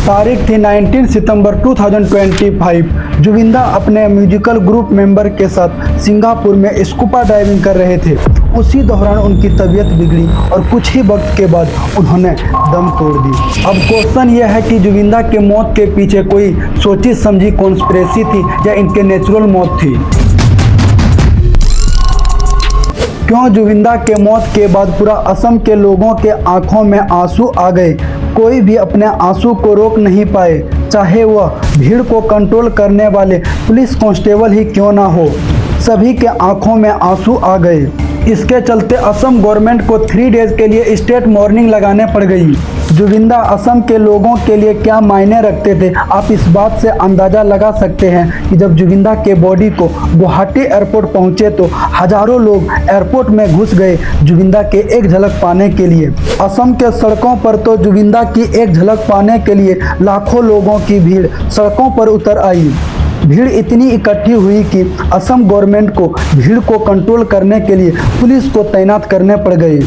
तारीख थी 19 सितंबर 2025। जुविंदा अपने म्यूजिकल ग्रुप मेंबर के साथ सिंगापुर में स्कूबा डाइविंग कर रहे थे। उसी दौरान उनकी तबीयत बिगड़ी और कुछ ही वक्त के बाद उन्होंने दम तोड़ दी। अब क्वेश्चन यह है कि जुविंदा के मौत के पीछे कोई सोची समझी कॉन्स्पिरेसी थी या इनके नेचुरल मौत थी। क्यों जुविंदा के मौत के बाद पूरा असम के लोगों के आंखों में आंसू आ गए। कोई भी अपने आंसू को रोक नहीं पाए, चाहे वह भीड़ को कंट्रोल करने वाले पुलिस कांस्टेबल ही क्यों ना हो। सभी के आंखों में आंसू आ गए। इसके चलते असम गवर्नमेंट को 3 डेज के लिए स्टेट मॉर्निंग लगाने पड़ गई। जुविंदा असम के लोगों के लिए क्या मायने रखते थे, आप इस बात से अंदाज़ा लगा सकते हैं कि जब जुविंदा के बॉडी को गुवाहाटी एयरपोर्ट पहुंचे तो हजारों लोग एयरपोर्ट में घुस गए जुविंदा के एक झलक पाने के लिए। असम के सड़कों पर तो जुविंदा की एक झलक पाने के लिए लाखों लोगों की भीड़ सड़कों पर उतर आई। भीड़ इतनी इकट्ठी हुई कि असम गवर्नमेंट को भीड़ को कंट्रोल करने के लिए पुलिस को तैनात करने पड़ गए।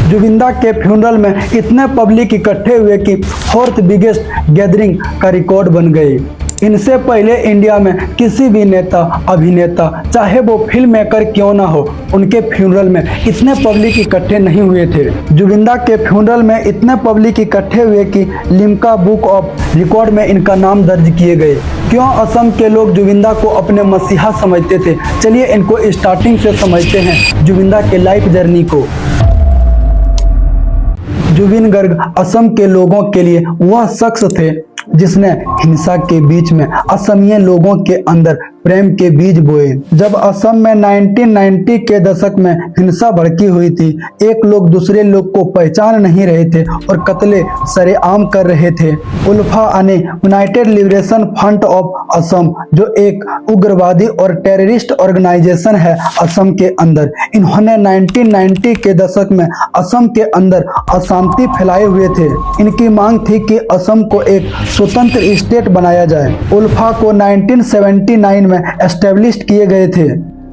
जुविंदा के फ्यूनरल में इतने पब्लिक इकट्ठे हुए कि 4th बिगेस्ट गैदरिंग का रिकॉर्ड बन गए। इनसे पहले इंडिया में किसी भी नेता अभिनेता चाहे वो फिल्म मेकर क्यों ना हो, उनके फ्यूनरल में इतने पब्लिक इकट्ठे नहीं हुए थे। जुविंदा के फ्यूनरल में इतने पब्लिक इकट्ठे हुए कि लिम्का बुक ऑफ रिकॉर्ड में इनका नाम दर्ज किए गए। क्यों असम के लोग जुविंदा को अपने मसीहा समझते थे, चलिए इनको स्टार्टिंग से समझते हैं जुविंदा के लाइफ जर्नी को। जुबिन गर्ग असम के लोगों के लिए वह शख्स थे जिसने हिंसा के बीच में असमिया लोगों के अंदर प्रेम के बीज बोए। जब असम में 1990 के दशक में हिंसा भड़की हुई थी, एक लोग दूसरे लोग को पहचान नहीं रहे थे और कत्ले सरेआम कर रहे थे। उल्फा यानी United liberation front of Assam, जो एक उग्रवादी और टेररिस्ट ऑर्गेनाइजेशन है असम के अंदर, इन्होंने 1990 के दशक में असम के अंदर अशांति फैलाए हुए थे। इनकी मांग थी कि असम को एक स्वतंत्र स्टेट बनाया जाए। उल्फा को 1979 में एस्टेब्लिश किए गए थे।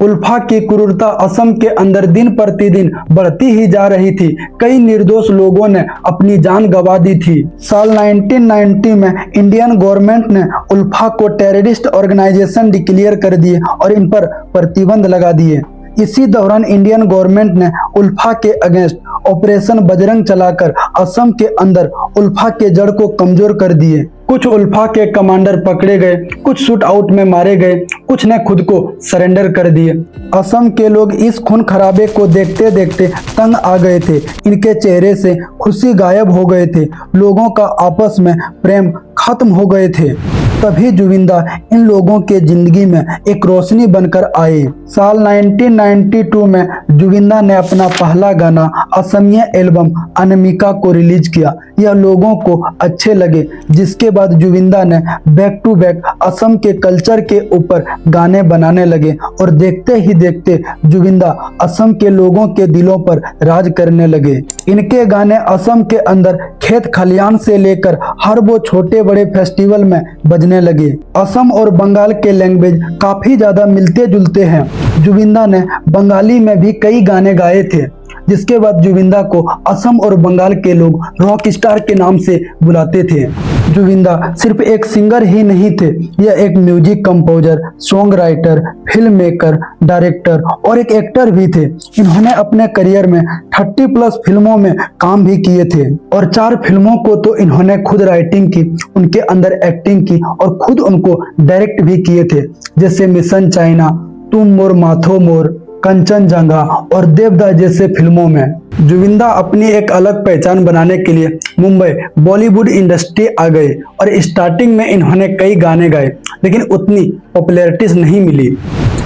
उल्फा की क्रूरता असम के अंदर दिन प्रतिदिन बढ़ती ही जा रही थी। कई निर्दोष लोगों ने अपनी जान गंवा दी थी। साल 1990 में इंडियन गवर्नमेंट ने उल्फा को टेररिस्ट ऑर्गेनाइजेशन डिक्लेयर कर दिए और इन पर प्रतिबंध लगा दिए। इसी दौरान इंडियन गवर्नमेंट ने उल्फा के अगेंस्ट ऑपरेशन बजरंग चलाकर असम के अंदर उल्फा के जड़ को कमजोर कर दिए। कुछ उल्फा के कमांडर पकड़े गए, कुछ शूट आउट में मारे गए, कुछ ने खुद को सरेंडर कर दिए। असम के लोग इस खून खराबे को देखते देखते तंग आ गए थे। इनके चेहरे से खुशी गायब हो गए थे। लोगों का आपस में प्रेम खत्म हो गए थे। तभी जुविंदा इन लोगों के जिंदगी में एक रोशनी बनकर आए। साल 1992 में जुविंदा ने अपना पहला गाना असमिया एल्बम अनामिका को रिलीज किया। यह लोगों को अच्छे लगे, जिसके बाद जुविंदा ने बैक टू बैक असम के कल्चर के ऊपर गाने बनाने लगे और देखते ही देखते जुविंदा असम के लोगों के दिलों पर राज करने लगे। इनके गाने असम के अंदर खेत खलियान से लेकर हर वो छोटे बड़े फेस्टिवल में बजने लगे। असम और बंगाल के लैंग्वेज काफी ज्यादा मिलते जुलते हैं। जुविंदा ने बंगाली में भी कई गाने गाए थे, जिसके बाद जुविंदा को असम और बंगाल के लोग रॉक स्टार के नाम से बुलाते थे। जुविंदा सिर्फ एक सिंगर ही नहीं थे, यह एक music composer, song writer, film maker, director और एक एक्टर भी थे। इन्होंने अपने करियर में 30+ फिल्मों में काम भी किए थे और 4 फिल्मों को तो इन्होंने खुद राइटिंग की, उनके अंदर एक्टिंग की और खुद उनको डायरेक्ट भी किए थे, जैसे मिशन चाइना, तुम मोर माथो मोर, कंचनजंगा और देवदास जैसे फिल्मों में। जुविंदा अपनी एक अलग पहचान बनाने के लिए मुंबई बॉलीवुड इंडस्ट्री आ गए और स्टार्टिंग में इन्होंने कई गाने गाए, लेकिन उतनी पॉपुलैरिटी नहीं मिली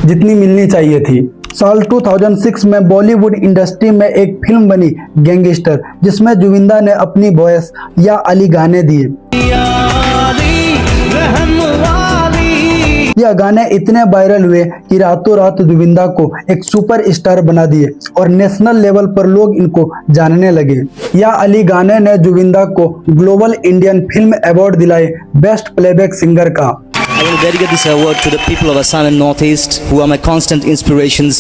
जितनी मिलनी चाहिए थी। साल 2006 में बॉलीवुड इंडस्ट्री में एक फिल्म बनी गैंगस्टर, जिसमें जुविंदा ने अपनी वॉइस या अली गाने दिए। यह गाने इतने वायरल हुए कि रातों रात जुविंदा को एक सुपरस्टार बना दिए और नेशनल लेवल पर लोग इनको जानने लगे। या अली गाने ने जुविंदा को ग्लोबल इंडियन फिल्म अवार्ड दिलाए बेस्ट प्लेबैक सिंगर का। I want to dedicate this award to the people of Assam and Northeast who are my constant inspirations.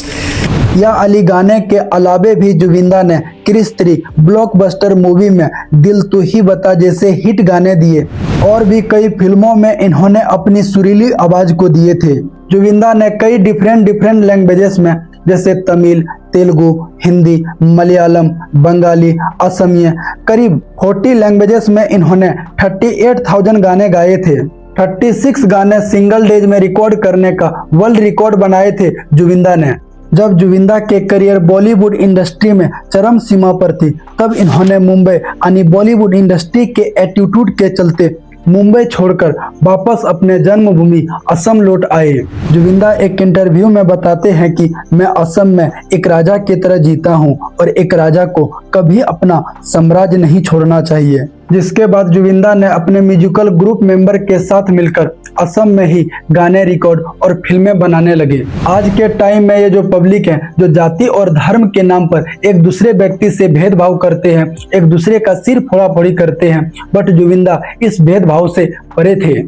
या अली गाने के अलावे भी जुबिंदा ने क्रिस 3 ब्लॉकबस्टर मूवी में दिल तू ही बता जैसे हिट गाने दिए और भी कई फिल्मों में इन्होंने अपनी सुरीली आवाज को दिए थे। जुबिंदा ने कई डिफरेंट लैंग्वेजेस में जैसे तमिल, तेलुगु, हिंदी, मलयालम, बंगाली, असमिया करीब 40 लैंग्वेजेस में इन्होंने 38,000 गाने गाए थे। 36 गाने सिंगल डेज में रिकॉर्ड करने का वर्ल्ड रिकॉर्ड बनाए थे जुबिंदा ने। जब जुबिंदा के करियर बॉलीवुड इंडस्ट्री में चरम सीमा पर थी तब इन्होंने मुंबई यानी बॉलीवुड इंडस्ट्री के एटीट्यूड के चलते मुंबई छोड़कर वापस अपने जन्मभूमि असम लौट आए। जुबिंदा एक इंटरव्यू में बताते हैं कि मैं असम में एक राजा की तरह जीता हूं और एक राजा को कभी अपना साम्राज्य नहीं छोड़ना चाहिए। जिसके बाद जुबिंदा ने अपने म्यूजिकल ग्रुप मेंबर के साथ मिलकर असम में ही गाने रिकॉर्ड और फिल्में बनाने लगे। आज के टाइम में ये जो पब्लिक है जो जाति और धर्म के नाम पर एक दूसरे व्यक्ति से भेदभाव करते हैं, एक दूसरे का सिर फोड़ाफोड़ी करते हैं, बट जुबिंदा इस भेदभाव से परे थे।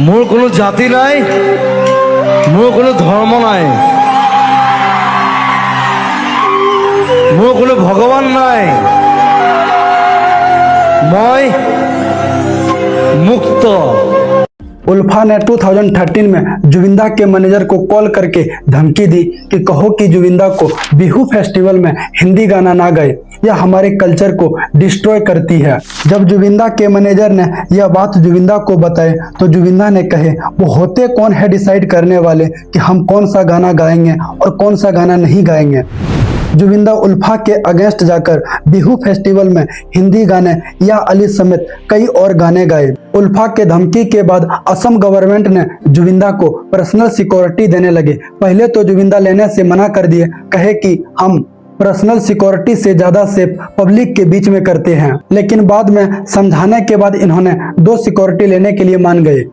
मोर कोनो जाति নাই, मोर कोनो धर्म নাই, मोर कोनो भगवान নাই, मैं मुक्त। उल्फा ने 2013 में जुबिंदा के मैनेजर को कॉल करके धमकी दी कि कहो कि जुबिंदा को बिहू फेस्टिवल में हिंदी गाना ना गाए, यह हमारे कल्चर को डिस्ट्रॉय करती है। जब जुबिंदा के मैनेजर ने यह बात जुबिंदा को बताए तो जुबिंदा ने कहे वो होते कौन है डिसाइड करने वाले कि हम कौन सा गाना गाएंगे और कौन सा गाना नहीं गाएंगे। जुबिंदा उल्फा के अगेंस्ट जाकर बिहू फेस्टिवल में हिंदी गाने या अली समेत कई और गाने गाए। उल्फा के धमकी के बाद असम गवर्नमेंट ने जुबिंदा को पर्सनल सिक्योरिटी देने लगे। पहले तो जुबिंदा लेने से मना कर दिए, कहे कि हम पर्सनल सिक्योरिटी से ज्यादा सेफ पब्लिक के बीच में करते हैं, लेकिन बाद में समझाने के बाद इन्होंने 2 सिक्योरिटी लेने के लिए मान गए।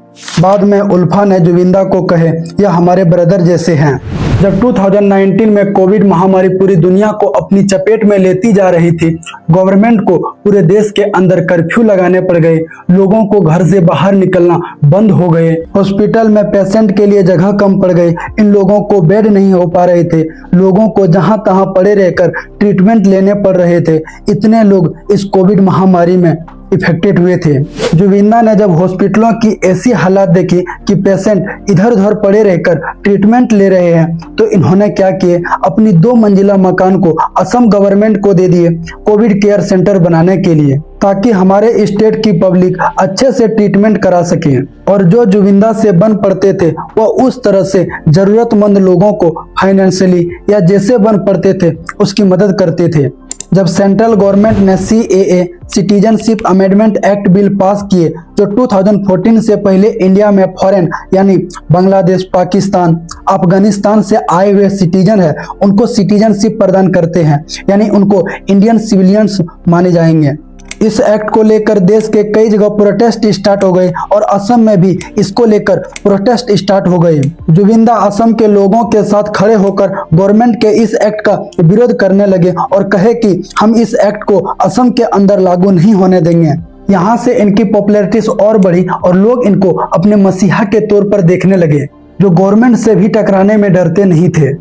बाद में उल्फा ने जुबिंदा को कहे यह हमारे ब्रदर जैसे हैं। जब 2019 में कोविड महामारी पूरी दुनिया को अपनी चपेट में लेती जा रही थी, गवर्नमेंट को पूरे देश के अंदर कर्फ्यू लगाने पड़ गए, लोगों को घर से बाहर निकलना बंद हो गए, हॉस्पिटल में पेशेंट के लिए जगह कम पड़ गई, इन लोगों को बेड नहीं हो पा रहे थे, लोगों को जहां तहां पड़े रहकर ट्रीटमेंट लेने पड़ रहे थे। इतने लोग इस कोविड महामारी में इफेक्टेड हुए थे। जुबिंदा ने जब हॉस्पिटलों की ऐसी हालात देखी कि पेशेंट इधर उधर पड़े रहकर ट्रीटमेंट ले रहे हैं तो इन्होंने क्या किए, अपनी 2 मंजिला मकान को असम गवर्नमेंट को दे दिए कोविड केयर सेंटर बनाने के लिए, ताकि हमारे स्टेट की पब्लिक अच्छे से ट्रीटमेंट करा सके। और जो जुबिंदा से बन पड़ते थे वह उस तरह से जरूरतमंद लोगों को फाइनेंशियली या जैसे बन पड़ते थे उसकी मदद करते थे। जब सेंट्रल गवर्नमेंट ने CAA citizenship amendment act bill pass किए जो 2014 से पहले इंडिया में फॉरेन यानी बांग्लादेश, पाकिस्तान, अफगानिस्तान से आए हुए सिटीजन है उनको सिटीजनशिप प्रदान करते हैं, यानी उनको इंडियन सिविलियंस माने जाएंगे। इस एक्ट को लेकर देश के कई जगह प्रोटेस्ट स्टार्ट हो गए और असम में भी इसको लेकर प्रोटेस्ट स्टार्ट हो गए। जुबिंदा असम के लोगों के साथ खड़े होकर गवर्नमेंट के इस एक्ट का विरोध करने लगे और कहे कि हम इस एक्ट को असम के अंदर लागू नहीं होने देंगे। यहाँ से इनकी पॉपुलैरिटी और बढ़ी और लोग इनको अपने मसीहा के तौर पर देखने लगे जो गवर्नमेंट से भी टकराने में डरते नहीं थे।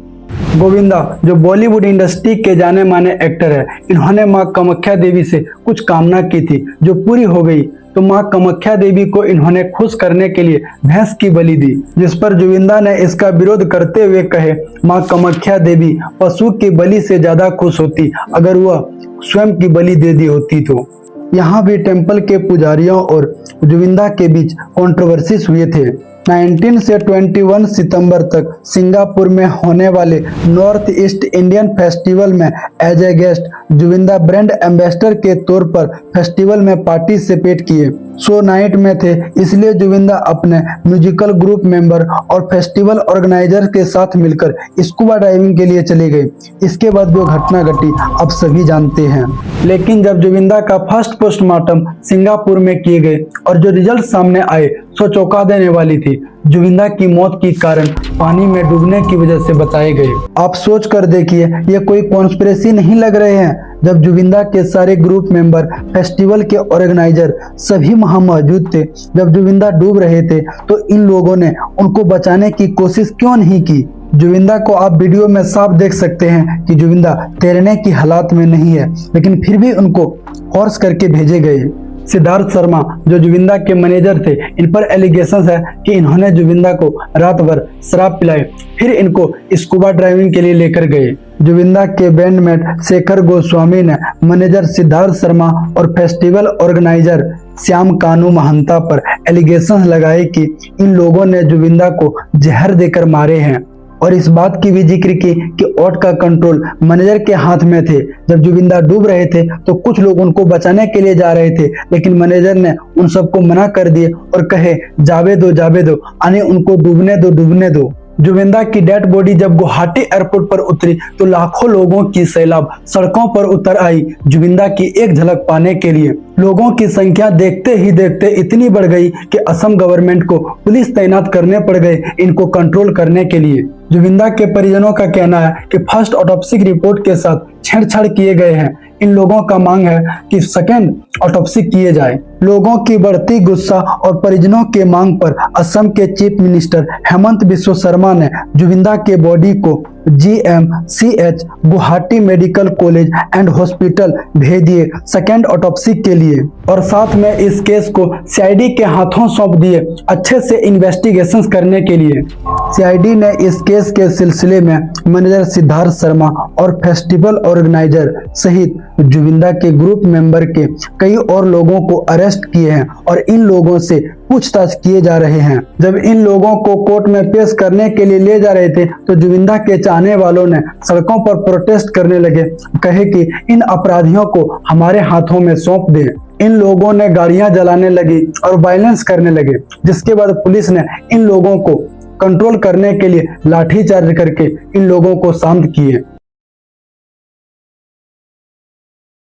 गोविंदा जो बॉलीवुड इंडस्ट्री के जाने माने एक्टर है, इन्होंने मां कामाख्या देवी से कुछ कामना की थी जो पूरी हो गई, तो मां कामाख्या देवी को इन्होंने खुश करने के लिए भैंस की बलि दी, जिस पर जुबिंदा ने इसका विरोध करते हुए कहे मां कामाख्या देवी पशु की बलि से ज्यादा खुश होती अगर वह स्वयं की बलि दे दी होती। तो यहाँ भी टेम्पल के पुजारियों और जुबिंदा के बीच कंट्रोवर्सीज हुए थे। 19 से 21 सितंबर तक सिंगापुर में होने वाले नॉर्थ ईस्ट इंडियन फेस्टिवल में एज ए गेस्ट जुबिंदा ब्रांड एम्बेसडर के तौर पर फेस्टिवल में पार्टिसिपेट किए। शो नाइट में थे, इसलिए जुबिंदा अपने म्यूजिकल ग्रुप मेंबर और फेस्टिवल ऑर्गेनाइजर के साथ मिलकर स्कूबा डाइविंग के लिए चले गए। इसके बाद जो घटना घटी अब सभी जानते हैं। लेकिन जब जुबिंदा का फर्स्ट पोस्टमार्टम सिंगापुर में किए गए और जो रिजल्ट सामने आए सो चौंका देने वाली थी। जुबिंदा की मौत की कारण पानी में डूबने की वजह से बताए गए। आप सोच कर देखिए, ये कोई कॉन्स्पिरेसी नहीं लग रहे हैं। जब जुबिंदा के सारे ग्रुप मेंबर, फेस्टिवल के ऑर्गेनाइजर सभी वहां मौजूद थे, जब जुबिंदा डूब रहे थे, तो इन लोगों ने उनको बचाने की कोशिश क्यों नहीं की? जुबिंदा को आप वीडियो में साफ देख सकते हैं कि जुबिंदा तैरने की हालात में नहीं है, लेकिन फिर भी उनको फोर्स करके भेजे गए। सिद्धार्थ शर्मा जो जुबिंदा के मैनेजर थे, इन पर एलिगेशंस है कि इन्होंने जुबिंदा को रात भर शराब पिलाई, फिर इनको स्कूबा ड्राइविंग के लिए लेकर गए। जुबिंदा के बैंडमेट शेखर गोस्वामी ने मैनेजर सिद्धार्थ शर्मा और फेस्टिवल ऑर्गेनाइजर श्याम कानू महंता पर एलिगेशंस लगाए कि इन लोगों ने जुबिंदा को जहर देकर मारे हैं, और इस बात की भी जिक्र की कि ओट का कंट्रोल मैनेजर के हाथ में थे। जब जुबिंदा डूब रहे थे तो कुछ लोग उनको बचाने के लिए जा रहे थे, लेकिन मैनेजर ने उन सबको मना कर दिए और कहे जावे दो, यानी उनको डूबने दो, डूबने दो। जुबिंदा की डेड बॉडी जब गुवाहाटी एयरपोर्ट पर उतरी तो लाखों लोगों की सैलाब सड़कों पर उतर आई जुबिंदा की एक झलक पाने के लिए। लोगों की संख्या देखते ही देखते इतनी बढ़ गई कि असम गवर्नमेंट को पुलिस तैनात करने पड़ गए इनको कंट्रोल करने के लिए। जुबिंदा के परिजनों का कहना है कि फर्स्ट ऑटोप्सी की रिपोर्ट के साथ छेड़छाड़ किए गए हैं। इन लोगों का मांग है कि सेकेंड ऑटोप्सी किए जाए। लोगों की बढ़ती गुस्सा और परिजनों के मांग पर असम के चीफ मिनिस्टर हेमंत बिस्वा शर्मा ने जुबिंदा के बॉडी को GMCH Guwahati medical college and hospital भेज दिए सेकेंड ऑटोप्सी के लिए, और साथ में इस केस को CID के हाथों सौंप दिए अच्छे से इन्वेस्टिगेशंस करने के लिए। CID ने इस केस के सिलसिले में मैनेजर सिद्धार्थ शर्मा और फेस्टिवल ऑर्गेनाइजर सहित जुबिंदा के ग्रुप मेंबर के कई और लोगों को अरेस्ट किए हैं और इन लोगों से पूछताछ किए जा रहे हैं। जब इन लोगों को कोर्ट में पेश करने के लिए ले जा रहे थे तो जुबिंदा के चाहने वालों ने सड़कों पर प्रोटेस्ट करने लगे, कहे कि इन अपराधियों को हमारे हाथों में सौंप दें। इन लोगों ने गाड़ियां जलाने लगी और वायलेंस करने लगे, जिसके बाद पुलिस ने इन लोगों को कंट्रोल करने के लिए लाठीचार्ज करके इन लोगों को शांत किए।